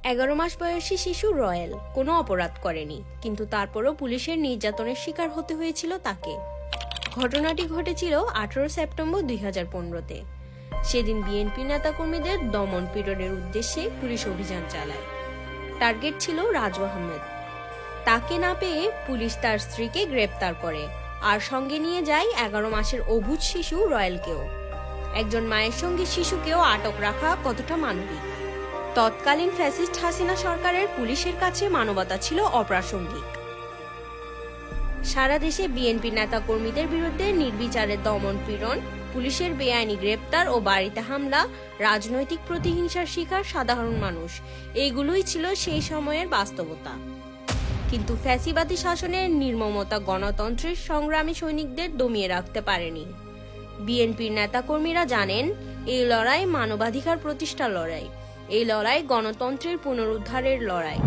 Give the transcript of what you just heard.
11 মাস বয়সী শিশু রয়েল কোনো অপরাধ করেনি, কিন্তু তারপরও পুলিশের নির্যাতনের শিকার হতে হয়েছিল তাকে। ঘটনাটি ঘটেছিল 18 সেপ্টেম্বর 2015-তে। সেদিন বিএনপি নেতাকর্মীদের দমন পীড়নের উদ্দেশ্যে পুলিশ অভিযান চালায়। টার্গেট ছিল রাজু আহমেদ। তাকে না পেয়ে পুলিশ তার স্ত্রীকে গ্রেপ্তার করে, আর সঙ্গে নিয়ে যায় 11 মাসের অবুঝ শিশু রয়েলকেও। একজন মায়ের সঙ্গে শিশুকেও আটক রাখা কতটা মানবিক? তৎকালীন ফ্যাসিস্ট হাসিনা সরকারের পুলিশের কাছে মানবতা ছিল অপ্রাসঙ্গিক। সারা দেশে বিএনপি নেতা কর্মীদের বিরুদ্ধে নির্বিচারে দমন পীড়ন, পুলিশের বেআইনি গ্রেপ্তার ও বাড়িতে হামলা, রাজনৈতিক প্রতিহিংসার শিকার সাধারণ মানুষ, এইগুলোই ছিল সেই সময়ের বাস্তবতা। কিন্তু ফ্যাসিবাদী শাসনের নির্মমতা গণতন্ত্রের সংগ্রামী সৈনিকদের দমিয়ে রাখতে পারেনি। বিএনপির নেতাকর্মীরা জানেন, এই লড়াই মানবাধিকার প্রতিষ্ঠার লড়াই, এই লড়াই গণতন্ত্রের পুনরুদ্ধারের লড়াই।